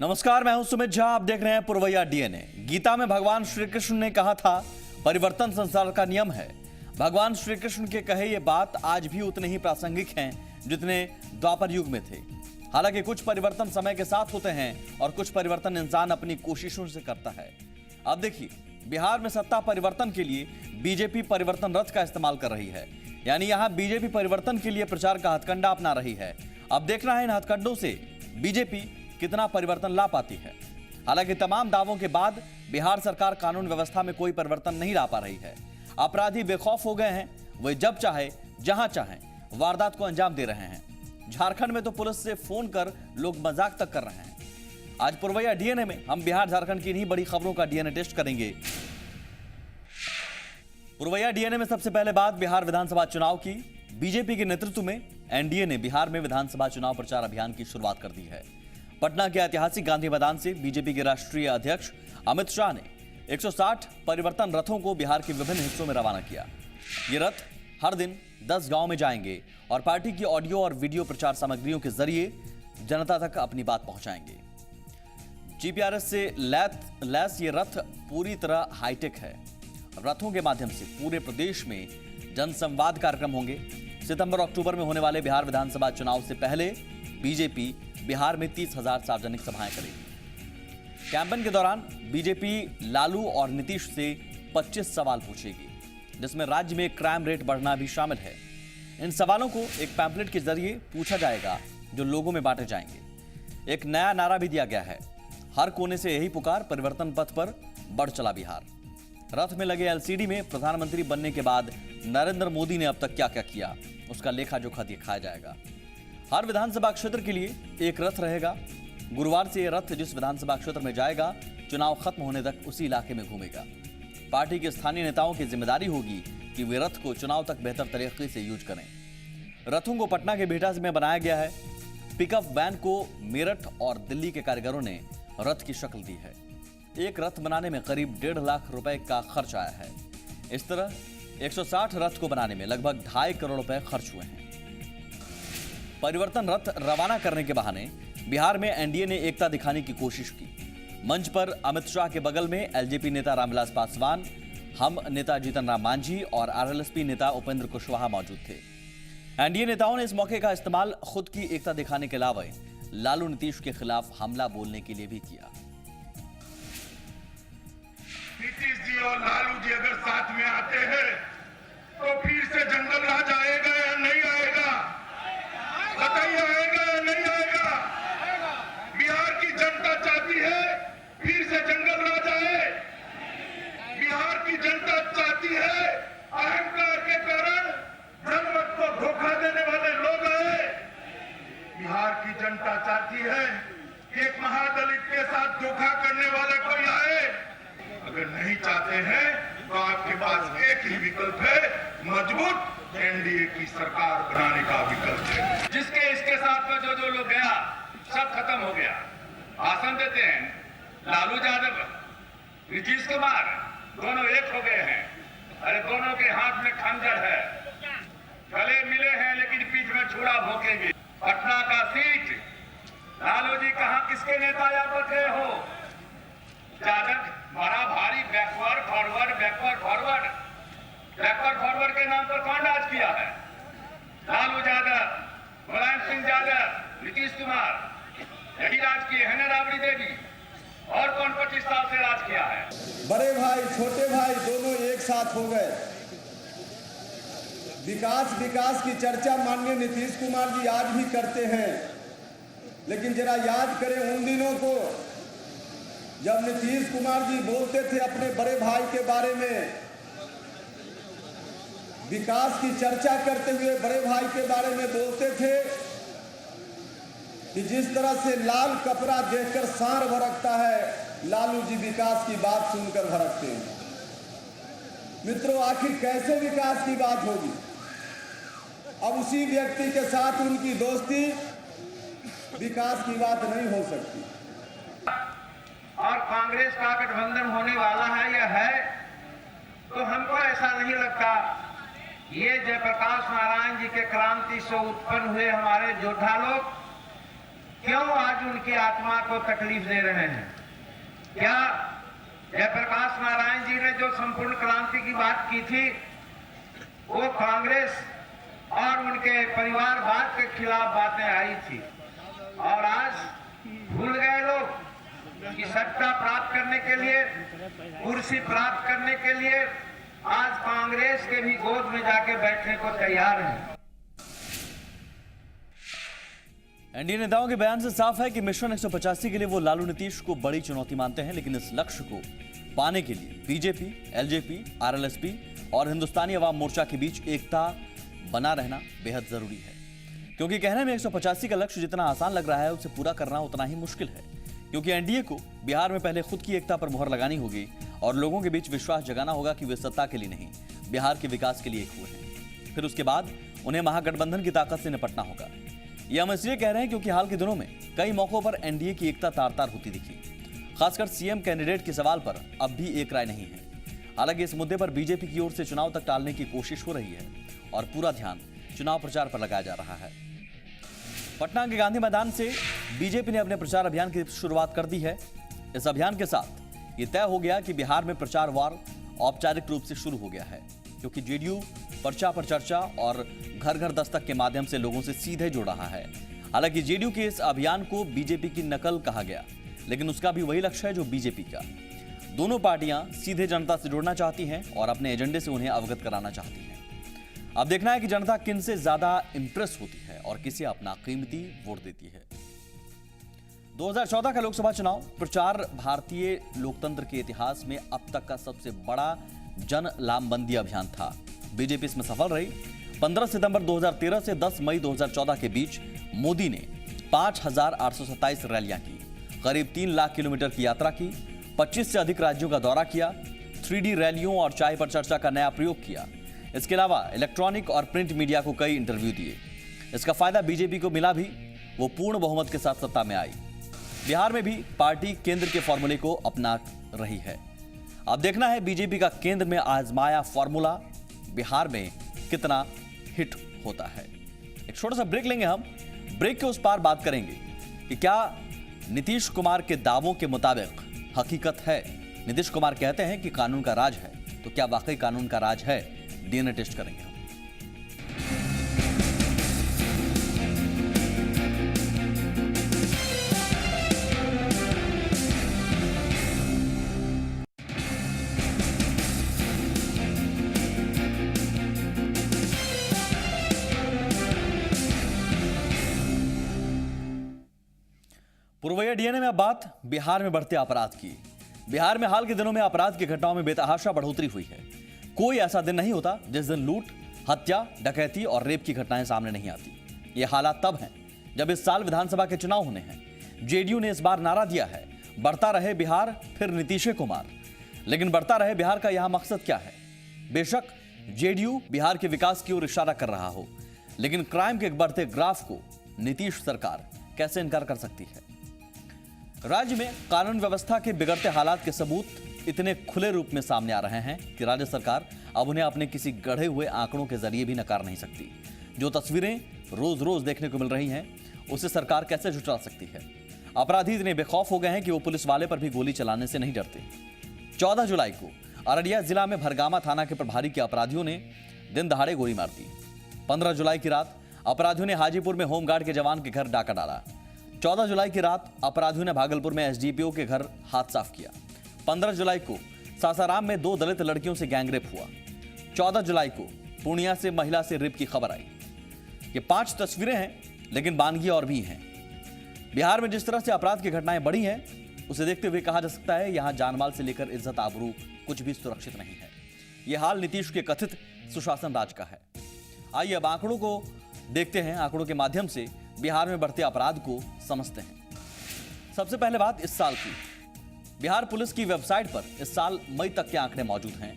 नमस्कार, मैं हूं सुमित झा। आप देख रहे हैं पुरवैया डीएनए। गीता में भगवान श्री कृष्ण ने कहा था, परिवर्तन संसार का नियम है। भगवान श्री कृष्ण के कहे ये बात आज भी उतने ही प्रासंगिक हैं जितने द्वापर युग में थे। हालांकि कुछ परिवर्तन समय के साथ होते हैं और कुछ परिवर्तन इंसान अपनी कोशिशों से करता है। अब देखिए, बिहार में सत्ता परिवर्तन के लिए बीजेपी परिवर्तन रथ का इस्तेमाल कर रही है। यानी यहां बीजेपी परिवर्तन के लिए प्रचार का हथकंडा अपना रही है। अब देखना है इन हथकंडों से बीजेपी कितना परिवर्तन ला पाती है। हालांकि तमाम दावों के बाद बिहार सरकार कानून व्यवस्था में कोई परिवर्तन नहीं ला पा रही है। अपराधी बेखौफ हो गए हैं, वे जब चाहे जहां चाहे वारदात को अंजाम दे रहे हैं। झारखंड में तो पुलिस से फोन कर लोग मजाक तक कर रहे हैं। आज पुरवैया डीएनए में हम बिहार झारखंड की इन्हीं बड़ी खबरों का डीएनए टेस्ट करेंगे। पुरवैया डीएनए में सबसे पहले बात बिहार विधानसभा चुनाव की। बीजेपी के नेतृत्व में एनडीए ने बिहार में विधानसभा चुनाव प्रचार अभियान की शुरुआत कर दी है। पटना के ऐतिहासिक गांधी मैदान से बीजेपी के राष्ट्रीय अध्यक्ष अमित शाह ने 160 परिवर्तन रथों को बिहार के विभिन्न हिस्सों में रवाना किया। ये रथ हर दिन 10 गांव में जाएंगे और पार्टी की ऑडियो और वीडियो प्रचार सामग्रियों के जरिए जनता तक अपनी बात पहुंचाएंगे। जीपीआरएस से लैस ये रथ पूरी तरह हाईटेक है। रथों के माध्यम से पूरे प्रदेश में जनसंवाद कार्यक्रम होंगे। सितंबर अक्टूबर में होने वाले बिहार विधानसभा चुनाव से पहले बीजेपी बिहार में 30,000 सार्वजनिक सभाएं करेगी। कैंपेन के दौरान बीजेपी लालू और नीतीश से 25 सवाल पूछेगी, जिसमें राज्य में क्राइम रेट बढ़ना भी शामिल है। इन सवालों को एक पैम्फलेट के जरिए पूछा जाएगा जो लोगों में बांटे जाएंगे। एक नया नारा भी दिया गया है, हर कोने से यही पुकार, परिवर्तन पथ पर बढ़ चला बिहार। रथ में लगे एलसीडी में प्रधानमंत्री बनने के बाद नरेंद्र मोदी ने अब तक क्या क्या किया, उसका लेखा जोखा दिखाया जाएगा। हर विधानसभा क्षेत्र के लिए एक रथ रहेगा। गुरुवार से यह रथ जिस विधानसभा क्षेत्र में जाएगा, चुनाव खत्म होने तक उसी इलाके में घूमेगा। पार्टी के स्थानीय नेताओं की जिम्मेदारी होगी कि वे रथ को चुनाव तक बेहतर तरीके से यूज करें। रथों को पटना के बिहटा में बनाया गया है। पिकअप वैन को मेरठ और दिल्ली के कारीगरों ने रथ की शक्ल दी है। एक रथ बनाने में करीब 1.5 लाख रुपए का खर्च आया है। इस तरह 160 रथ को बनाने में लगभग 2.5 करोड़ रुपए खर्च हुए हैं। परिवर्तन रथ रवाना करने के बहाने बिहार में एनडीए ने एकता दिखाने की कोशिश की। मंच पर अमित शाह के बगल में एलजेपी नेता रामविलास पासवान, हम नेता जीतन राम मांझी और आरएलएसपी नेता उपेंद्र कुशवाहा मौजूद थे। एनडीए नेताओं ने इस मौके का इस्तेमाल खुद की एकता दिखाने के अलावा लालू नीतीश के खिलाफ हमला बोलने के लिए भी किया। नीतीश जी और लालू जी अगर साथ में आते हैं तो फिर से जंगल राज आएगा या नहीं आएगा? बताइए, आएगा या नहीं आएगा? बिहार की जनता चाहती है फिर से जंगल राज आए। बिहार की जनता चाहती है अहंकार के कारण जनमत को धोखा देने वाले लोग आए। बिहार की जनता चाहती है कि एक महादलित के साथ धोखा करने वाला कोई आए। अगर नहीं चाहते हैं तो आपके पास एक ही विकल्प है, मजबूत एनडीए की सरकार बनाने का विकल्प है। जिसके इसके साथ में जो लोग गया सब खत्म हो गया। भाषण देते हैं लालू यादव, नीतीश कुमार, दोनों एक हो गए हैं। अरे दोनों के हाथ में खंजर है, गले मिले हैं लेकिन बीच में छुरा भोंकेंगे। पटना का सीट लालू जी कहां किसके नेता या बचे हो? यादव बड़ा भारी बैकवर्ड फॉरवर्ड के नाम पर कौन राज किया है? लालू यादव, मुलायम सिंह यादव, नीतीश कुमार, यही राज किए हैं ना। राबड़ी देवी और कौन 25 साल से राज किया है? बड़े भाई छोटे भाई दोनों एक साथ हो गए। विकास की चर्चा माननीय नीतीश कुमार जी आज भी करते हैं, लेकिन जरा याद करें उन दिनों को जब नीतीश कुमार जी बोलते थे अपने बड़े भाई के बारे में, विकास की चर्चा करते हुए बड़े भाई के बारे में बोलते थे कि जिस तरह से लाल कपड़ा देखकर सांड भड़कता है, लालू जी विकास की बात सुनकर भड़कते हैं। मित्रों, आखिर कैसे विकास की बात होगी? अब उसी व्यक्ति के साथ उनकी दोस्ती, विकास की बात नहीं हो सकती। और कांग्रेस का गठबंधन होने वाला है या है, तो हमको ऐसा नहीं लगता। ये जयप्रकाश नारायण जी के क्रांति से उत्पन्न हुए हमारे योद्धा लोग क्यों आज उनकी आत्मा को तकलीफ दे रहे हैं? क्या जयप्रकाश नारायण जी ने जो संपूर्ण क्रांति की बात की थी वो कांग्रेस और उनके परिवारवाद के खिलाफ बातें आई थी, और आज भूल गए लोग कि सत्ता प्राप्त करने के लिए, कुर्सी प्राप्त करने के लिए आज कांग्रेस के भी गोद में जाके बैठने को तैयार हैं। एनडीए नेताओं के बयान से साफ है कि मिशन 185 के लिए वो लालू नीतीश को बड़ी चुनौती मानते हैं, लेकिन इस लक्ष्य को पाने के लिए बीजेपी, एलजेपी, आरएलएसपी और हिंदुस्तानी अवाम मोर्चा के बीच एकता बना रहना बेहद जरूरी है, क्योंकि कहने में 185 का लक्ष्य जितना आसान लग रहा है उसे पूरा करना उतना ही मुश्किल है, क्योंकि एनडीए को बिहार में पहले खुद की एकता पर मुहर लगानी होगी और लोगों के बीच विश्वास जगाना होगा कि वे सत्ता के लिए नहीं, बिहार के विकास के लिए एक हुए हैं। फिर उसके बाद उन्हें महागठबंधन की ताकत से निपटना होगा। यह हम इसलिए कह रहे हैं क्योंकि हाल के दिनों में कई मौकों पर एनडीए की एकता तार-तार होती दिखी, खासकर सीएम कैंडिडेट के सवाल पर अब भी एक राय नहीं है। हालांकि इस मुद्दे पर बीजेपी की ओर से चुनाव तक टालने की कोशिश हो रही है और पूरा ध्यान चुनाव प्रचार पर लगाया जा रहा है। पटना के गांधी मैदान से बीजेपी ने अपने प्रचार अभियान की शुरुआत कर दी है। इस अभियान के साथ ये तय हो गया कि बिहार में प्रचार वार औपचारिक रूप से शुरू हो गया है, क्योंकि जेडीयू पर्चा पर चर्चा और घर घर दस्तक के माध्यम से लोगों से सीधे जुड़ रहा है। हालांकि जेडीयू के इस अभियान को बीजेपी की नकल कहा गया, लेकिन उसका भी वही लक्ष्य है जो बीजेपी का। दोनों पार्टियां सीधे जनता से जुड़ना चाहती हैं और अपने एजेंडे से उन्हें अवगत कराना चाहती हैं। अब देखना है कि जनता किन से ज्यादा इंप्रेस होती है और किसे अपना कीमती वोट देती है। 2014 का लोकसभा चुनाव प्रचार भारतीय लोकतंत्र के इतिहास में अब तक का सबसे बड़ा जन लामबंदी अभियान था। बीजेपी इसमें सफल रही। 15 सितंबर 2013 से 10 मई 2014 के बीच मोदी ने 5,827 रैलियां की, करीब 3 लाख किलोमीटर की यात्रा की, 25 से अधिक राज्यों का दौरा किया, 3D रैलियों और चाय पर चर्चा का नया प्रयोग किया। इसके अलावा इलेक्ट्रॉनिक और प्रिंट मीडिया को कई इंटरव्यू दिए। इसका फायदा बीजेपी को मिला भी, वो पूर्ण बहुमत के साथ सत्ता में आई। बिहार में भी पार्टी केंद्र के फॉर्मूले को अपना रही है। अब देखना है बीजेपी का केंद्र में आजमाया फॉर्मूला बिहार में कितना हिट होता है। एक छोटा सा ब्रेक लेंगे हम। ब्रेक के उस पार बात करेंगे कि क्या नीतीश कुमार के दावों के मुताबिक हकीकत है। नीतीश कुमार कहते हैं कि कानून का राज है, तो क्या वाकई कानून का राज है? डीएनए टेस्ट करेंगे हम। पूर्वैया डीएनए में अब बात बिहार में बढ़ते अपराध की। बिहार में हाल के दिनों में अपराध की घटनाओं में बेतहाशा बढ़ोतरी हुई है। कोई ऐसा दिन नहीं होता जिस दिन लूट, हत्या, डकैती और रेप की घटनाएं सामने नहीं आती। ये हालात तब हैं जब इस साल विधानसभा के चुनाव होने हैं। जेडीयू ने इस बार नारा दिया है, बढ़ता रहे बिहार फिर नीतीश कुमार। लेकिन बढ़ता रहे बिहार का यहां मकसद क्या है? बेशक जेडीयू बिहार के विकास की ओर इशारा कर रहा हो, लेकिन क्राइम के बढ़ते ग्राफ को नीतीश सरकार कैसे इनकार कर सकती है? राज्य में कानून व्यवस्था के बिगड़ते हालात के सबूत इतने खुले रूप में सामने आ रहे हैं कि राज्य सरकार अब उन्हें अपने किसी गढ़े हुए आंकड़ों के जरिए भी नकार नहीं सकती। जो तस्वीरें रोज रोज देखने को मिल रही हैं, उसे सरकार कैसे झुठला सकती है? अपराधी इतने बेखौफ हो गए हैं कि वो पुलिस वाले पर भी गोली चलाने से नहीं डरते। 14 जुलाई को अररिया जिला में भरगामा थाना के प्रभारी के अपराधियों ने दिन दहाड़े गोली मार दी। 15 जुलाई की रात अपराधियों ने हाजीपुर में होमगार्ड के जवान के घर डाका डाला। 14 जुलाई की रात अपराधियों ने भागलपुर में एसडीपीओ के घर हाथ साफ किया। 15 जुलाई को सासाराम में 2 दलित लड़कियों से गैंगरेप हुआ। 14 जुलाई को पूर्णिया से महिला से रेप की खबर आई। ये 5 तस्वीरें हैं, लेकिन बानगी और भी हैं। बिहार में जिस तरह से अपराध की घटनाएं बढ़ी हैं, उसे देखते हुए कहा जा सकता है यहां जानमाल से लेकर इज्जत आबरू कुछ भी सुरक्षित नहीं है। यह हाल नीतीश के कथित सुशासन राज का है। आइए अब आंकड़ों को देखते हैं। आंकड़ों के माध्यम से बिहार में बढ़ते अपराध को समझते हैं। सबसे पहले बात इस साल की। बिहार पुलिस की वेबसाइट पर इस साल मई तक के आंकड़े मौजूद हैं।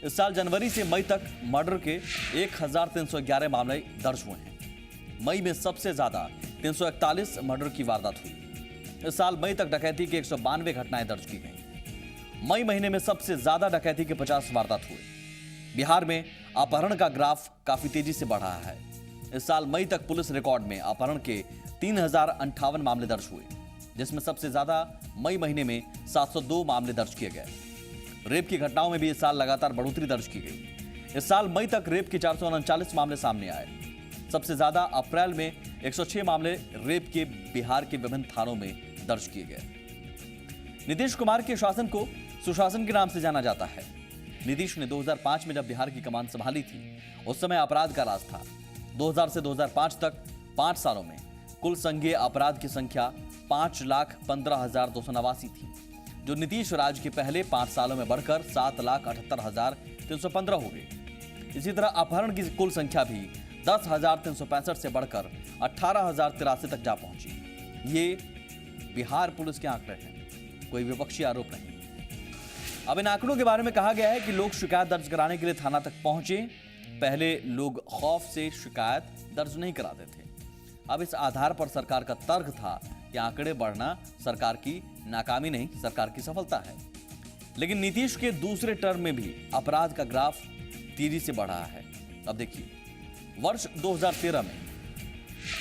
इस साल जनवरी से मई तक मर्डर के 1311 मामले दर्ज हुए हैं। मई में सबसे ज्यादा 341 मर्डर की वारदात हुई। इस साल मई तक डकैती के 192 घटनाएं दर्ज की गई। मई महीने में सबसे ज्यादा डकैती के 50 वारदात हुए। बिहार में अपहरण का ग्राफ काफी तेजी से बढ़ रहा है। इस साल मई तक पुलिस रिकॉर्ड में अपहरण के 3058 मामले दर्ज हुए, जिसमें सबसे ज्यादा मई महीने में 702 मामले दर्ज किए गए। रेप की घटनाओं में भी इस साल लगातार बढ़ोतरी दर्ज की गई। इस साल मई तक रेप के 439 मामले सामने आए। सबसे ज्यादा अप्रैल में 106 मामले रेप के बिहार के विभिन्न थानों में दर्ज किए गए। नीतीश कुमार के शासन को सुशासन के नाम से जाना जाता है। नीतीश ने 2005 में जब बिहार की कमान संभाली थी, उस समय अपराध का राज था। 2000 से 2005 तक 5 सालों में कुल संज्ञेय अपराध की संख्या 5,15,289 थी, जो नीतीश राज के पहले 5 सालों में बढ़कर 7,78,315 हो गई। इसी तरह अपहरण की कुल संख्या भी 10,365 से बढ़कर 18,083 तक जा पहुंची। ये बिहार पुलिस के आंकड़े हैं, कोई विपक्षी आरोप नहीं। अब इन आंकड़ों के बारे में कहा गया है कि लोग शिकायत दर्ज कराने के लिए थाना तक पहुंचे। पहले लोग खौफ से शिकायत दर्ज नहीं कराते थे। अब इस आधार पर सरकार का तर्क था कि आंकड़े बढ़ना सरकार की नाकामी नहीं, सरकार की सफलता है। लेकिन नीतीश के दूसरे टर्म में भी अपराध का ग्राफ तेजी से बढ़ा है। अब देखिए, वर्ष 2013 में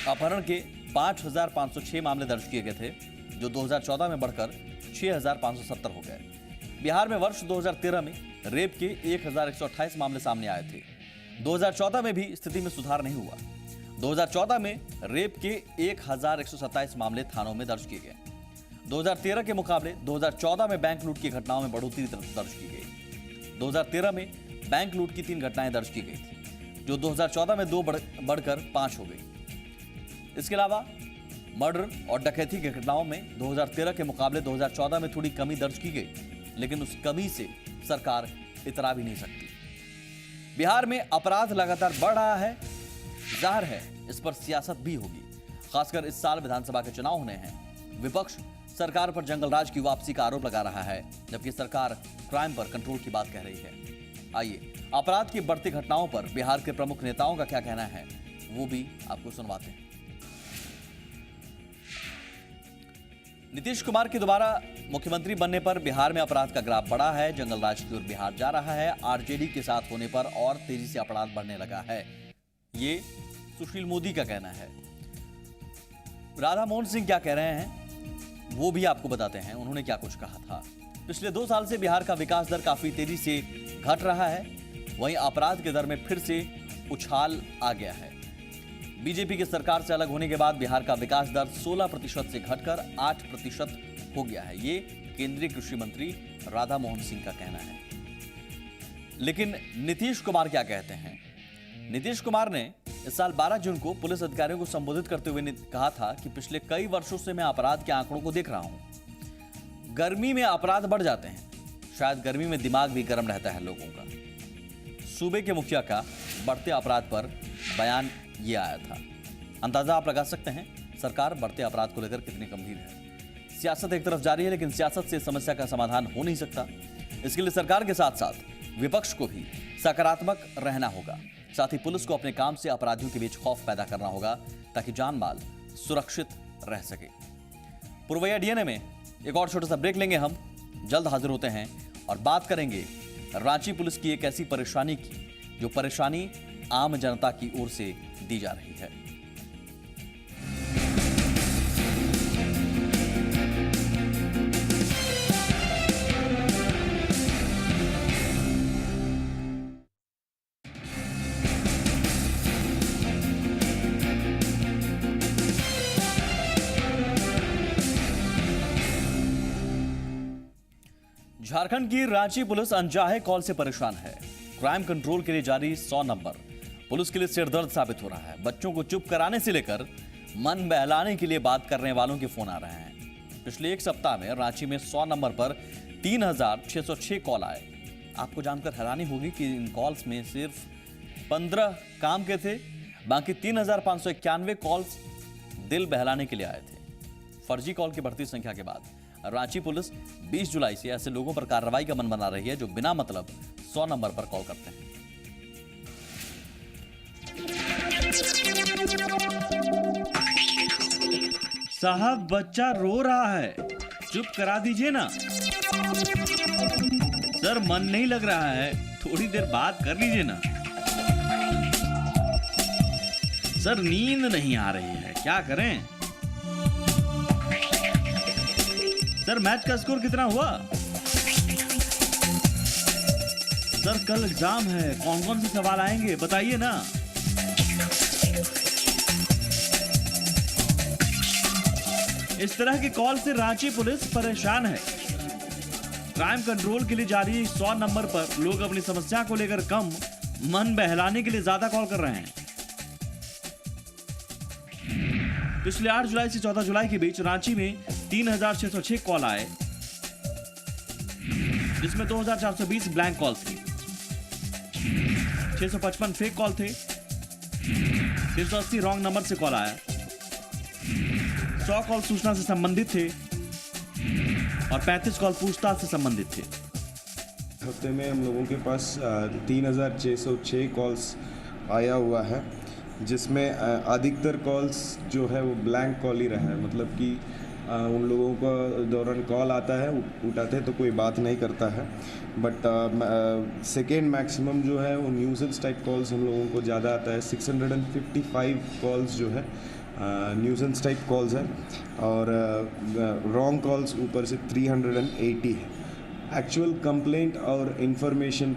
अपहरण के 5,506 मामले दर्ज किए गए थे, जो 2014 में बढ़कर 6,570 हो गए। बिहार में वर्ष 2013 में रेप के 1,128 मामले सामने आए थे। 2014 में भी स्थिति में सुधार नहीं हुआ। 2014 में रेप के 1,127 मामले थानों में दर्ज किए गए। 2013 के मुकाबले 2014 में बैंक लूट की घटनाओं में बढ़ोतरी दर्ज की गई। 2013 में बैंक लूट की 3 घटनाएं दर्ज की गई थी, जो 2014 में 2 बढ़कर 5 हो गई। इसके अलावा मर्डर और डकैती की घटनाओं में 2013 के मुकाबले 2014 में थोड़ी कमी दर्ज की गई, लेकिन उस कमी से सरकार इतरा भी नहीं सकती। बिहार में अपराध लगातार बढ़ रहा है। जाहिर है इस पर सियासत भी होगी। खासकर इस साल विधानसभा के चुनाव होने हैं। विपक्ष सरकार पर जंगल राज की वापसी का आरोप लगा रहा है, जबकि सरकार क्राइम पर कंट्रोल की बात कह रही है। आइए अपराध की बढ़ती घटनाओं पर बिहार के प्रमुख नेताओं का क्या कहना है, वो भी आपको सुनवाते हैं। नीतीश कुमार के दोबारा मुख्यमंत्री बनने पर बिहार में अपराध का ग्राफ बढ़ा है। जंगल राज की ओर बिहार जा रहा है। आरजेडी के साथ होने पर और तेजी से अपराध बढ़ने लगा है, ये सुशील मोदी का कहना है। राधा मोहन सिंह क्या कह रहे हैं, वो भी आपको बताते हैं। उन्होंने क्या कुछ कहा था। पिछले 2 साल से बिहार का विकास दर काफी तेजी से घट रहा है। वहीं अपराध के दर में फिर से उछाल आ गया है। बीजेपी की सरकार से अलग होने के बाद बिहार का विकास दर 16% से घटकर 8% हो गया है। ये केंद्रीय कृषि मंत्री राधा मोहन सिंह का कहना है। लेकिन नीतीश कुमार क्या कहते हैं? नीतीश कुमार ने इस साल 12 जून को पुलिस अधिकारियों को संबोधित करते हुए कहा था कि पिछले कई वर्षों से मैं अपराध के आंकड़ों को देख रहा हूं। गर्मी में अपराध बढ़ जाते हैं। शायद गर्मी में दिमाग भी गर्म रहता है लोगों का। सूबे के मुखिया का बढ़ते अपराध पर बयान ये आया था। अंदाजा आप लगा सकते हैं सरकार बढ़ते अपराध को लेकर कितनी गंभीर है। सियासत एक तरफ जारी है, लेकिन सियासत से समस्या का समाधान हो नहीं सकता। इसके लिए सरकार के साथ साथ विपक्ष को भी सकारात्मक रहना होगा। साथ ही पुलिस को अपने काम से अपराधियों के बीच खौफ पैदा करना होगा, ताकि जान माल सुरक्षित रह सके। पुरवैया डीएनए में एक और छोटा सा ब्रेक लेंगे। हम जल्द हाजिर होते हैं और बात करेंगे रांची पुलिस की एक ऐसी परेशानी की, जो परेशानी आम जनता की ओर से दी जा रही है। झारखंड की रांची पुलिस अनचाहे कॉल से परेशान है। क्राइम कंट्रोल के लिए जारी 100 नंबर पुलिस के लिए सिरदर्द साबित हो रहा है। बच्चों को चुप कराने से लेकर मन बहलाने के लिए बात करने वालों के फोन आ रहे हैं। पिछले 1 सप्ताह में रांची में 100 नंबर पर 3,606 कॉल आए। आपको जानकर हैरानी होगी कि इन कॉल्स में सिर्फ 15 काम के थे, बाकी 3,591 कॉल्स दिल बहलाने के लिए आए थे। फर्जी कॉल की बढ़ती संख्या के बाद रांची पुलिस 20 जुलाई से ऐसे लोगों पर कार्रवाई का मन बना रही है जो बिना मतलब 100 नंबर पर कॉल करते हैं। साहब बच्चा रो रहा है, चुप करा दीजिए ना। सर मन नहीं लग रहा है, थोड़ी देर बात कर लीजिए ना। सर नींद नहीं आ रही है, क्या करें? सर मैच का स्कोर कितना हुआ? सर कल एग्जाम है, कौन कौन से सवाल आएंगे बताइए ना। इस तरह के कॉल से रांची पुलिस परेशान है। क्राइम कंट्रोल के लिए जारी 100 नंबर पर लोग अपनी समस्या को लेकर कम, मन बहलाने के लिए ज्यादा कॉल कर रहे हैं। पिछले 8 जुलाई से 14 जुलाई के बीच रांची में 3606 कॉल आए, जिसमें 2420 ब्लैंक कॉल्स थे, 655 फेक कॉल थे, 380 रॉन्ग नंबर से कॉल आया, 100 कॉल सूचना से संबंधित थे और 35 कॉल पूछताछ से संबंधित थे। हफ्ते में हम लोगों के पास 3606 कॉल्स आया हुआ है, जिसमें अधिकतर कॉल्स जो है वो ब्लैंक कॉल ही रहा है। मतलब कि उन लोगों को दौरान कॉल आता है, उठाते हैं तो कोई बात नहीं करता है। बट सेकेंड मैक्सिमम जो है वो न्यूसेंस टाइप कॉल्स हम लोगों को ज़्यादा आता है। 655 कॉल्स जो है न्यूसेंस टाइप कॉल्स है और रॉन्ग कॉल्स ऊपर से 380 है। एक्चुअल कंप्लेंट और इन्फॉर्मेशन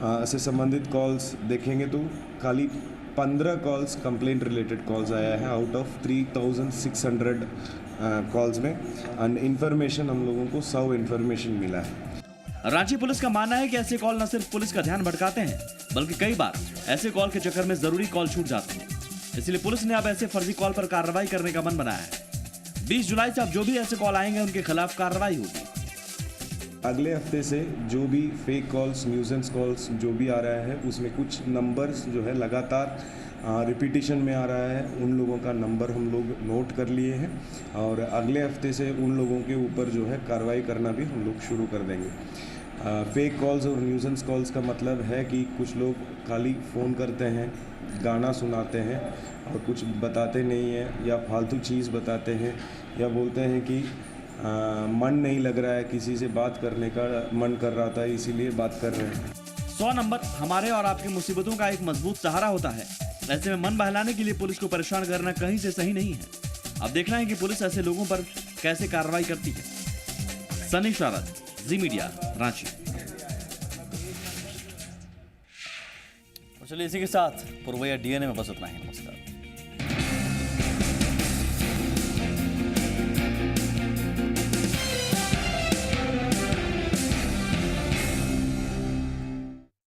से संबंधित कॉल्स देखेंगे तो खाली 15 कॉल्स कंप्लेंट रिलेटेड कॉल्स आया है आउट ऑफ 3600 कॉल्स में। एंड इन्फॉर्मेशन हम लोगों को 100 इन्फॉर्मेशन मिला है। रांची पुलिस का मानना है कि ऐसे कॉल न सिर्फ पुलिस का ध्यान भटकाते हैं, बल्कि कई बार ऐसे कॉल के चक्कर में जरूरी कॉल छूट जाते हैं। इसलिए पुलिस ने अब ऐसे फर्जी कॉल पर कार्रवाई करने का मन बनाया है। 20 जुलाई से अब जो भी ऐसे कॉल आएंगे उनके खिलाफ कार्रवाई होगी। अगले हफ्ते से जो भी फेक कॉल्स, न्यूसेंस कॉल्स जो भी आ रहा है, उसमें कुछ नंबर्स जो है लगातार रिपीटिशन में आ रहा है। उन लोगों का नंबर हम लोग नोट कर लिए हैं और अगले हफ्ते से उन लोगों के ऊपर जो है कार्रवाई करना भी हम लोग शुरू कर देंगे। फेक कॉल्स और न्यूसेंस कॉल्स का मतलब है कि कुछ लोग खाली फ़ोन करते हैं, गाना सुनाते हैं और कुछ बताते नहीं हैं, या फालतू चीज़ बताते हैं, या बोलते हैं कि मन नहीं लग रहा है, किसी से बात करने का मन कर रहा था इसीलिए बात कर रहे हैं। 100 नंबर हमारे और आपकी मुसीबतों का एक मजबूत सहारा होता है। ऐसे में मन बहलाने के लिए पुलिस को परेशान करना कहीं से सही नहीं है। अब देखना है कि पुलिस ऐसे लोगों पर कैसे कार्रवाई करती है। सनी शारद, जी मीडिया, रांची। चलिए इसी के साथ पुरवैया डीएनए में बस उतना ही। नमस्कार।